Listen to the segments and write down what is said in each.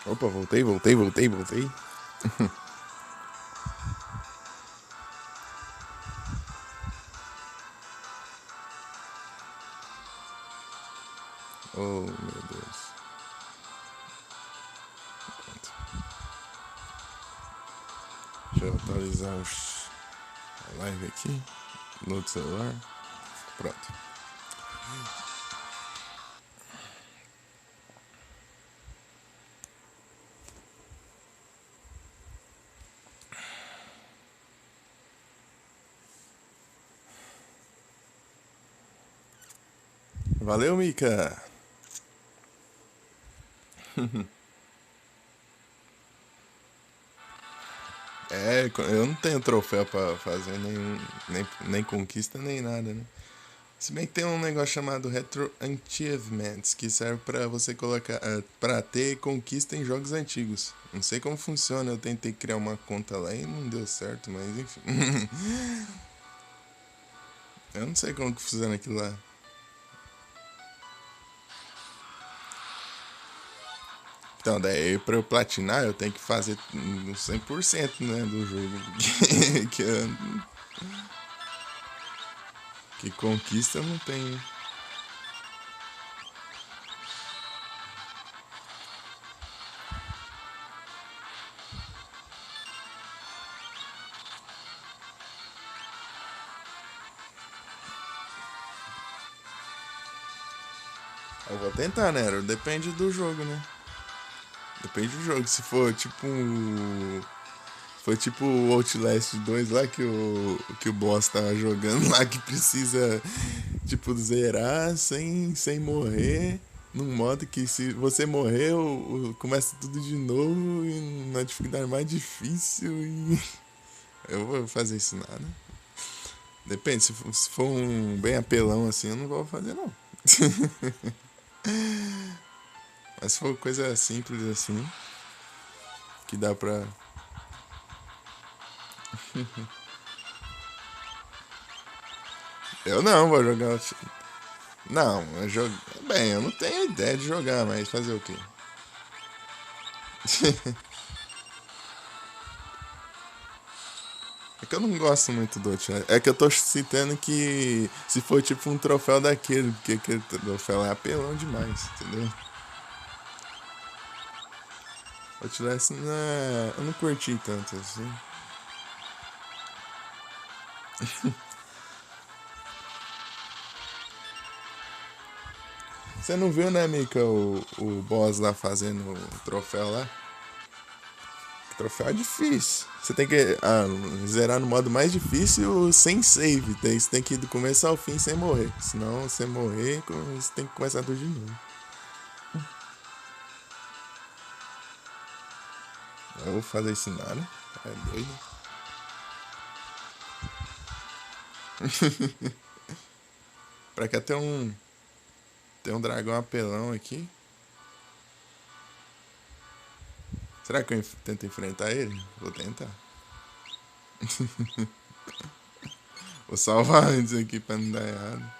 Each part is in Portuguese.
Opa, voltei. Oh, meu Deus. Pronto. Deixa eu atualizar a live aqui no celular. Pronto. Valeu, Mika. É, eu não tenho troféu pra fazer nem conquista nem nada, né? Se bem que tem um negócio chamado Retro Achievements, que serve pra você colocar, pra ter conquista em jogos antigos. Não sei como funciona, eu tentei criar uma conta lá e não deu certo, mas enfim. Eu não sei como que funciona aquilo lá. Então, daí pra eu platinar, eu tenho que fazer 100%, né, do jogo. que conquista eu não tenho. Eu vou tentar, né? Depende do jogo, né? Depende do jogo. Se for tipo um. Foi tipo o Outlast 2 lá que o boss tava jogando lá que precisa, tipo, zerar sem morrer. Num modo que se você morrer, começa tudo de novo e na dificuldade mais difícil e. Eu vou fazer isso nada. Depende, se for um bem apelão assim, eu não vou fazer não. Mas se for coisa simples assim, que dá pra. Eu não vou jogar. Não, eu jogo. Bem, eu não tenho ideia de jogar, mas fazer o quê? É que eu não gosto muito do Outlast. É que eu tô citando que se for tipo um troféu daquele, porque aquele troféu é apelão demais, entendeu? Outlast não é... eu não curti tanto assim. Você não viu, né, Mika, o boss lá fazendo o troféu lá? O troféu é difícil. Você tem que zerar no modo mais difícil sem save. Daí você tem que ir do começo ao fim sem morrer. Senão, você morrer, você tem que começar tudo de novo. Eu vou fazer isso nada. É doido. Pra cá tem um dragão apelão aqui. Será que eu tento enfrentar ele? Vou tentar. Vou salvar antes aqui pra não dar errado.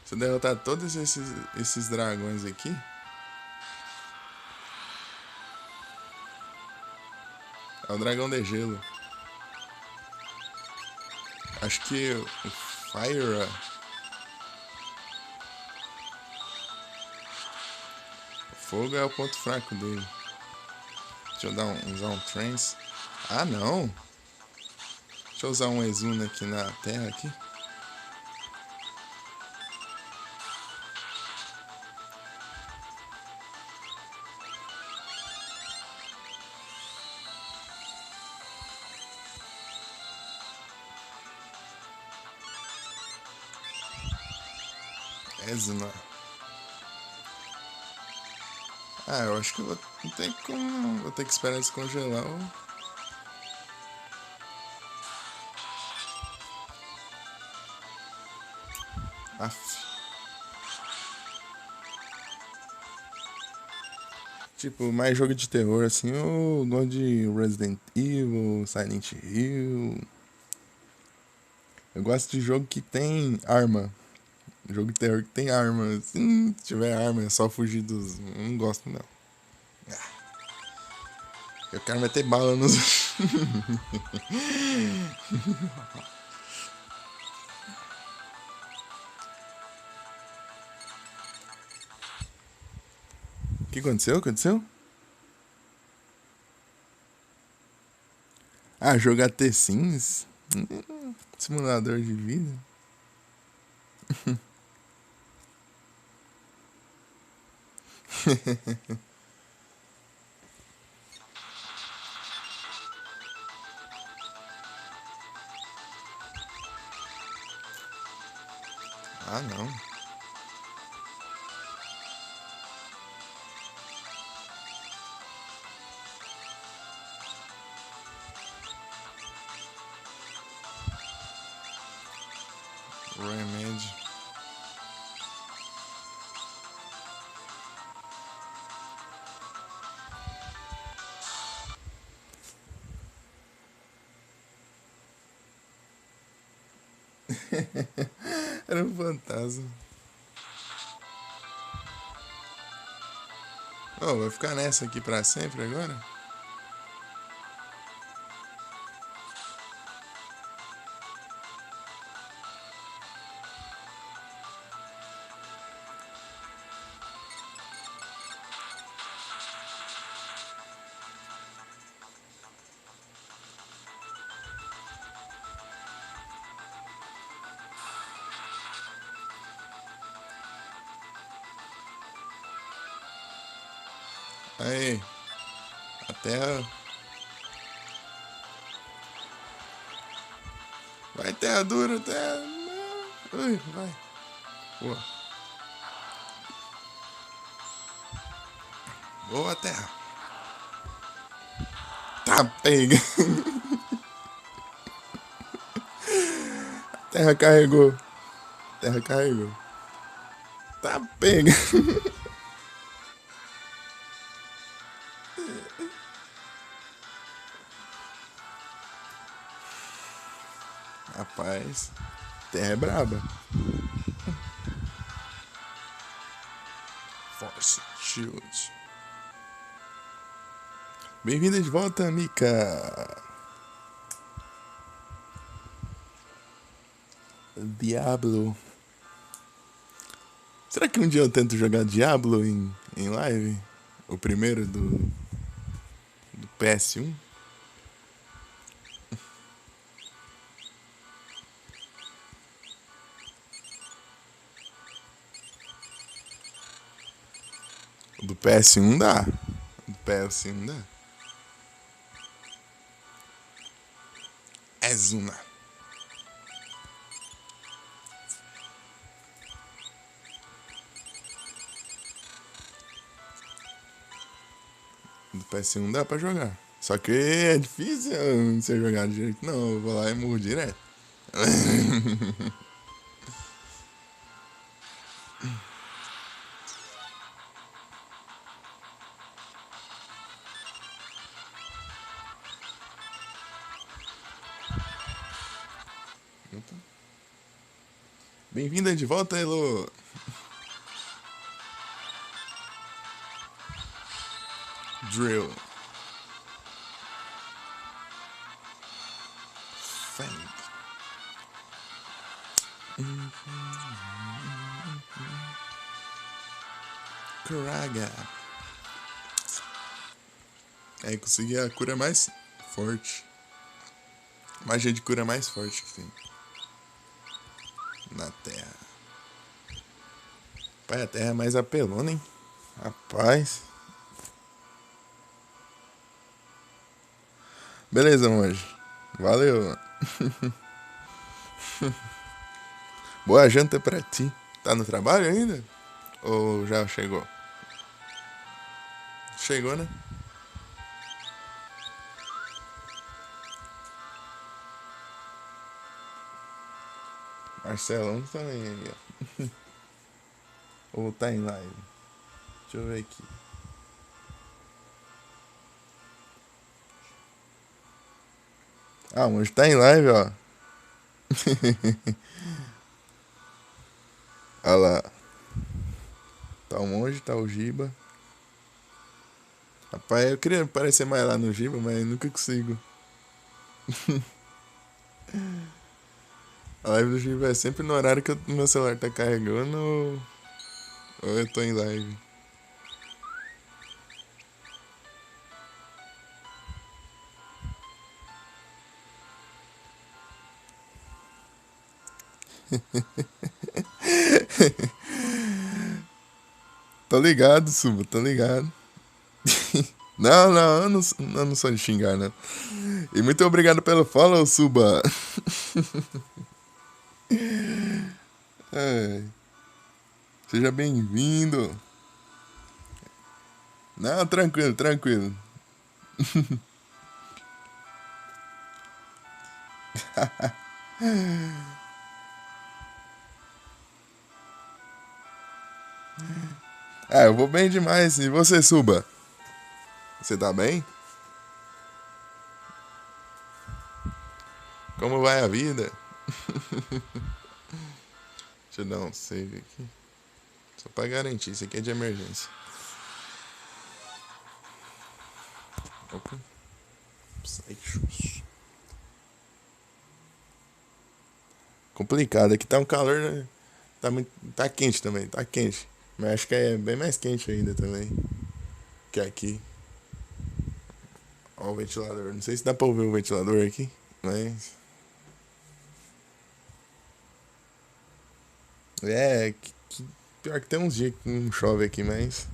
Se eu derrotar todos esses dragões aqui, é o dragão de gelo. Acho que o Fire. O fogo é o ponto fraco dele. Deixa eu usar um trance. Ah, não. Deixa eu usar um Exuna aqui na terra aqui. Exuna. Ah, eu acho que eu vou, não tem como. Vou ter que esperar descongelar o. Aff. Tipo, mais jogo de terror assim, eu gosto de Resident Evil, Silent Hill. Eu gosto de jogo que tem arma. Jogo de terror que tem arma. Se tiver arma, é só fugir dos. Não gosto, não. Eu quero meter bala nos. O que aconteceu? Aconteceu? Ah, jogar T-Sims? Simulador de vida? Ah, não. Remédio. Era um fantasma. Oh, vai ficar nessa aqui pra sempre agora? Aí, a terra. Vai, terra dura, terra. Ui, vai. Boa. Boa, terra. Tá, pega. Terra carregou. Terra carregou. Tá, pega. Rapaz, terra é braba. Force Shield. Bem-vinda de volta, Mika. Diablo. Será que um dia eu tento jogar Diablo em live? O primeiro do PS1? Do PS1 dá. Do PS1 dá. É Zuna. Do PS1 dá pra jogar. Só que é difícil você jogar de jeito. Não, eu vou lá e morro direto. Bem-vinda de volta, Elo. Drill. Fang. Kuraga. É, consegui a cura mais forte. Magia de cura mais forte que tem na Terra. Pai, a Terra é mais apelona, hein? Rapaz. Beleza, monge. Valeu. Boa janta pra ti. Tá no trabalho ainda? Ou já chegou? Chegou, né? Marcelão também aí, ó. Ou tá em live? Deixa eu ver aqui. Ah, hoje tá em live, ó. Olha lá. Tá o monge, tá o Giba. Rapaz, eu queria aparecer mais lá no Giba, mas nunca consigo. A live do Giba é sempre no horário que o meu celular tá carregando ou eu tô em live. Tô ligado, Suba, tô ligado. Não, não, eu não sou de xingar, não. E muito obrigado pelo follow, Suba. É, seja bem-vindo. Não, tranquilo, tranquilo. Ah, eu vou bem demais. E você, Suba? Você tá bem? Como vai a vida? Deixa eu dar um save aqui. Só pra garantir, isso aqui é de emergência. Opa. Psychos. Complicado, aqui tá um calor, né? Tá, muito, tá quente também, tá quente. Mas acho que é bem mais quente ainda também. Que aqui. Ó o ventilador. Não sei se dá pra ouvir o ventilador aqui, mas. É, pior que tem uns dias que não chove aqui, mas.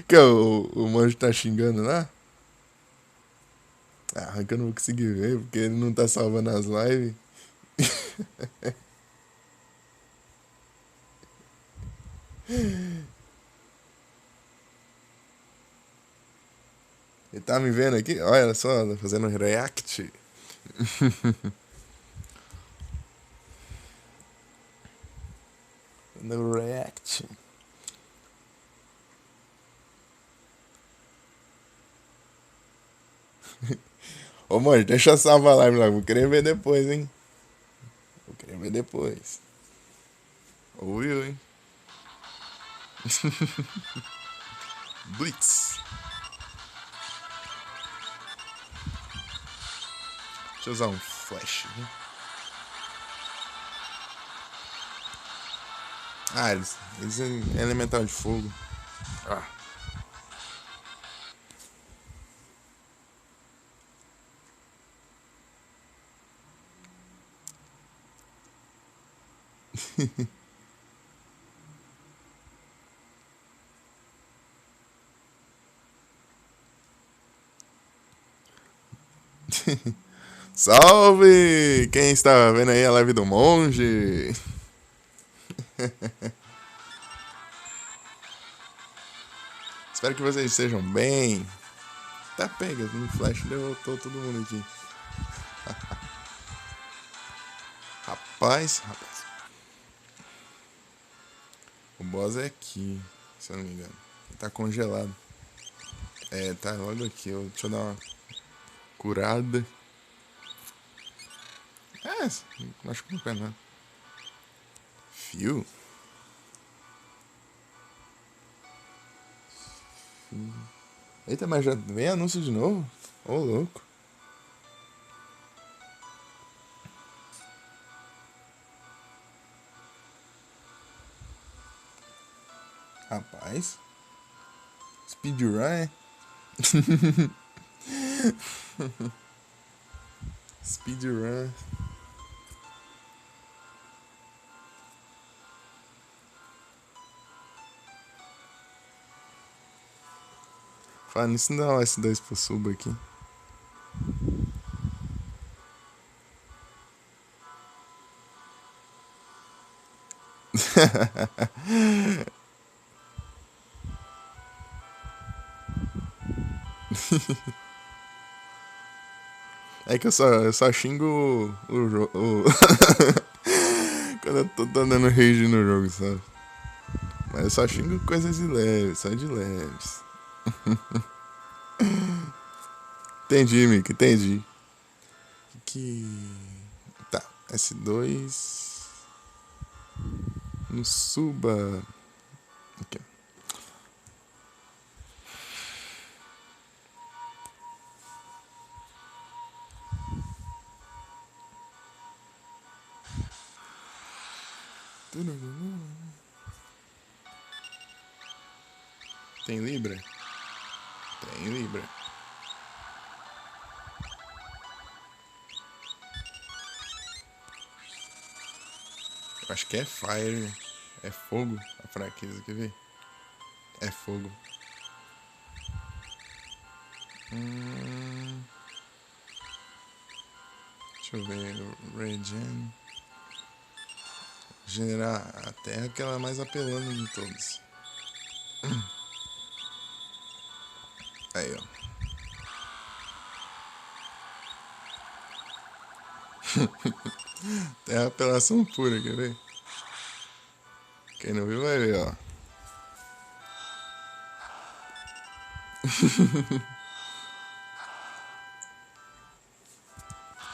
Que o Manjo tá xingando lá? Ah, que eu não vou conseguir ver, porque ele não tá salvando as lives. Ele tá me vendo aqui? Olha só, tá fazendo react. No react. Ô, Manjo, deixa eu salvar a live lá. Vou querer ver depois, hein? Vou querer ver depois. Ui, ui. Blitz. Deixa eu usar um flash, né? Ah, eles é elemental de fogo. Ah. Salve! Quem está vendo aí a live do monge? Espero que vocês estejam bem. Tá pega, no flash derrotou todo mundo aqui. Rapaz. O boss é aqui, se eu não me engano. Ele tá congelado. É, tá logo aqui. Deixa eu dar uma curada. É, acho que não é nada. Fio? Eita, mas já vem anúncio de novo? Ô, louco. Rapaz. Speedrun, é? Speedrun. Fala nisso, não dá um S2 pro sub aqui. É que eu só xingo o jogo. Quando eu tô dando rage no jogo, sabe? Mas eu só xingo coisas de leves, só de leves. Entendi, Mica, entendi. Que. Tá, S2. No Suba. Aqui, ó. Tem Libra? Tem Libra. Eu acho que é Fire. É fogo a fraqueza, quer ver? É fogo. Deixa eu ver. Regen. Generar a terra que ela é mais apelando de todos. Aí, ó. Terra apelação pura, quer ver? Quem não viu vai ver, ó.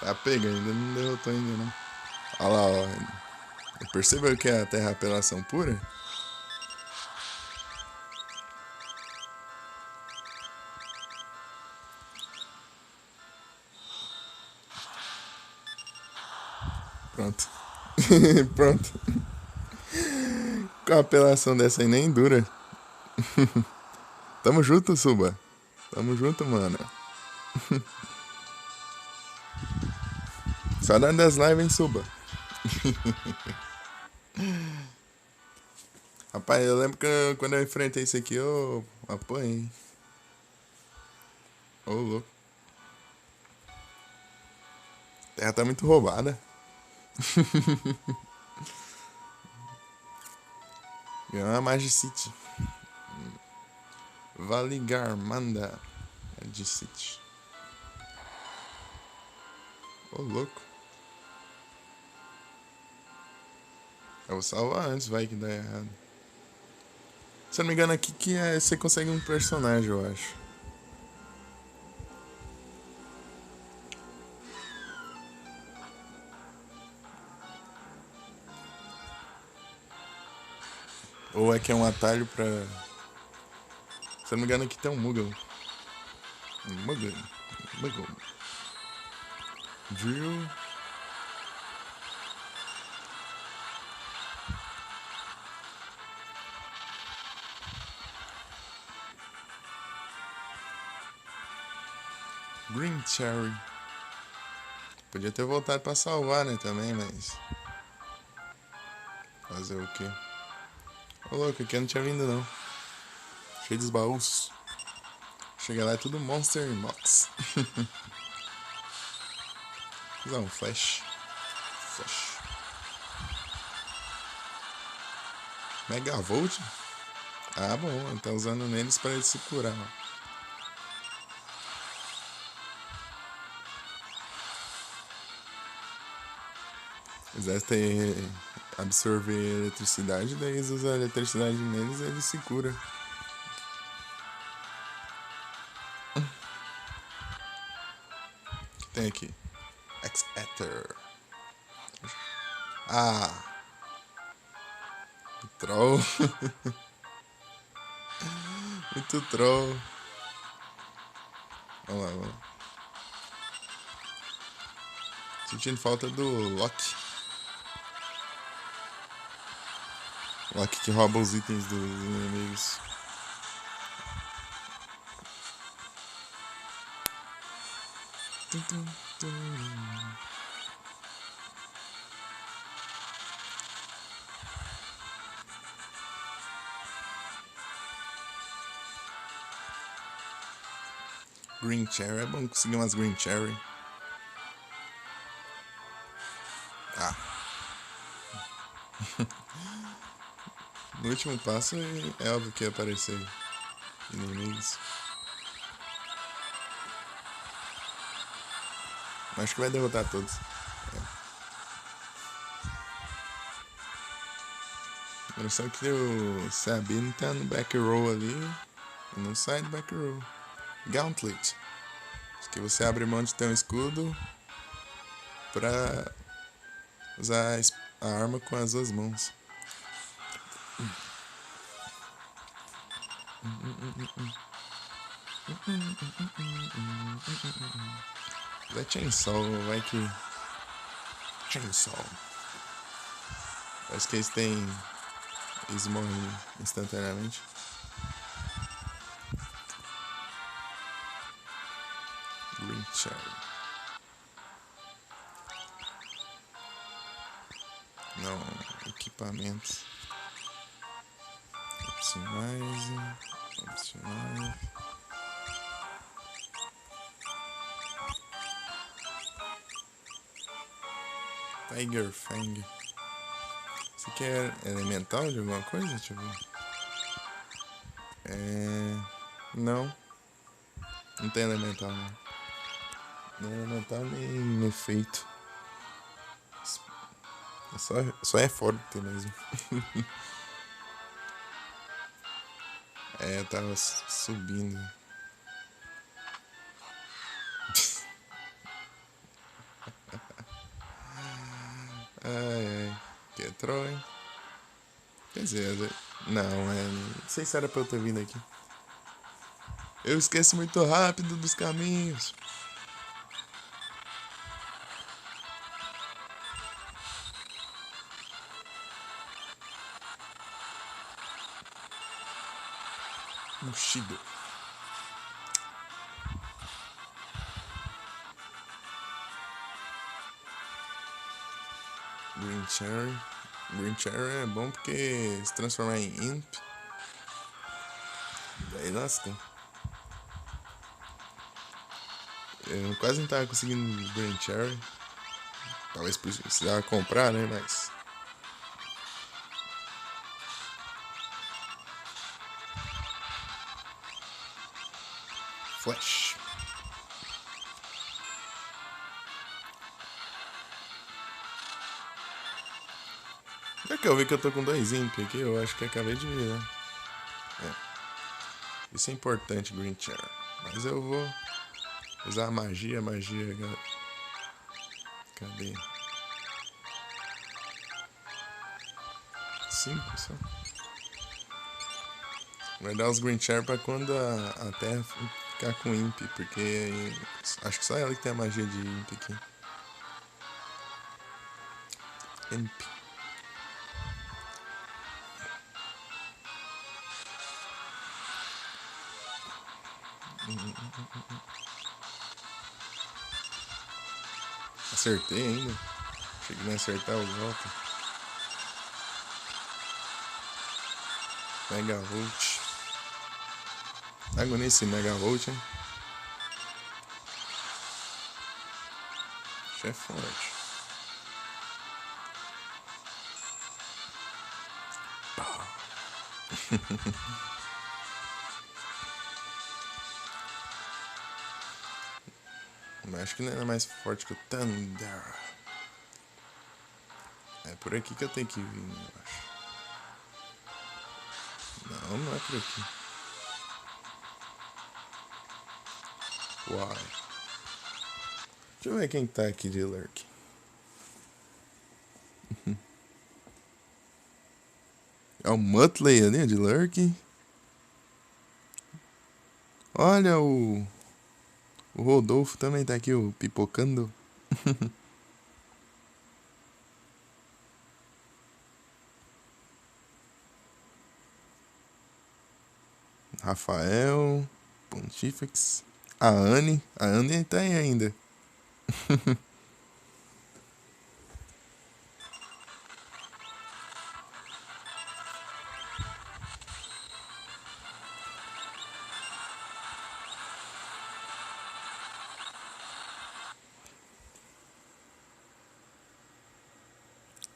Tá pegando, ainda não derrotou ainda não. Olha lá, ó. Percebeu que é a terra apelação pura? Pronto. Pronto. Com a apelação dessa aí nem dura. Tamo junto, Suba. Tamo junto, mano. Saudade das lives, hein, Suba. Rapaz, eu lembro que quando eu enfrentei isso aqui, eu apanhei. Ô, louco. A terra tá muito roubada. Ganhou uma Magicite. Valigarmanda Magicite. Ô, louco. Eu vou salvar antes, vai que dá errado. Se eu não me engano aqui que você consegue um personagem, eu acho. Ou é que é um atalho pra... Se eu não me engano aqui tem um Moogle. Moogle. Moogle. Drill. Green Cherry. Podia ter voltado pra salvar, né, também, mas... Fazer o quê? Ô, louco, aqui eu não tinha vindo, não. Cheio dos baús. Chega lá, é tudo Monster Box. Vou usar um Flash. Flash. Megavolt? Ah, bom, tá usando neles pra ele se curar, ó. Exército absorver eletricidade, daí eles usam a eletricidade neles e ele se cura. O que tem aqui? X-Ether. Ah! Troll. Muito troll. Vamos lá, vamos lá. Sentindo falta do Loki. Loki que rouba os itens dos inimigos. Green Cherry, é bom conseguir umas Green Cherry. Ah. No último passo é óbvio que ia aparecer inimigos. Acho que vai derrotar todos. A impressão que o Sabine tá no back row ali e não sai do back row. Gauntlet. Que você abre mão de ter um escudo pra usar a arma com as duas mãos. É Chainsaw, vai que... Chainsaw. Parece que eles morrem instantaneamente. Green Cherry. Não, equipamentos. Opcionais. Tiger Fang. Isso aqui é elemental de alguma coisa? Deixa eu ver. Não. Não tem elemental, não. Nem elemental, nem efeito. Só é forte mesmo. Eu tava subindo. Ai. Que é Troy. Quer dizer, não, não sei se era pra eu ter vindo aqui. Eu esqueço muito rápido dos caminhos. Bushido. Green Cherry. Green Cherry é bom porque se transformar em Imp. Daí lasca. Eu quase não tava conseguindo Green Cherry. Talvez precisava comprar, né? Mas. Flash. Já que eu vi que eu tô com 2 Imp aqui, eu acho que acabei de ver, né? Isso é importante, Green Cherry. Mas eu vou usar a magia agora. Cadê? 5 só. Vai dar os Green Cherry pra quando a Terra ficar com Imp, porque acho que só ela que tem a magia de Imp aqui. Imp. Acertei ainda. Cheguei a acertar o golpe. Mega Volt. Agonia esse Mega Volt, hein? Isso é forte. Mas acho que não era mais forte que o Thunder. É por aqui que eu tenho que vir, eu acho. Não, não é por aqui. Uai. Deixa eu ver quem tá aqui de Lurk. É o Muttley ali de Lurk. Olha o Rodolfo também tá aqui, o pipocando. Rafael. Pontifex. A Anne. A Anne tá aí ainda.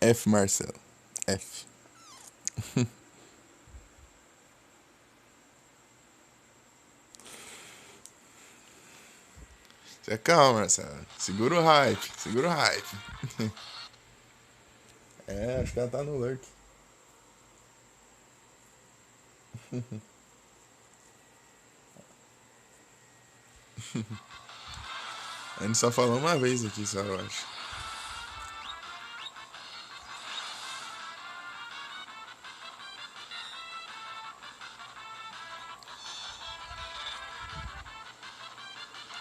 F. Marcelo. F. Se acalma, Marcelo. Segura o hype. Segura o hype. Acho que ela tá no Lurk. A gente só falou uma vez aqui, só eu acho.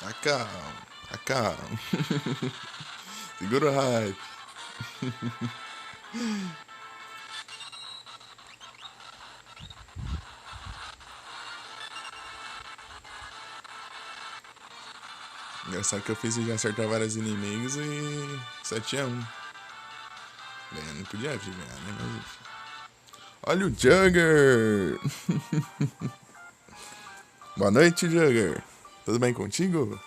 Acalma, acalma. Segura o hype. Engraçado que eu fiz ele acertar vários inimigos e 7-1. Bem, eu não podia adivinhar, né? Mas enfim. Olha o Jugger! Boa noite, Jugger. Tudo bem contigo?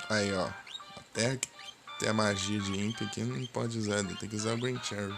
Aí, ó. Até a magia de Imp aqui não pode usar, tem que usar o Green Cherry.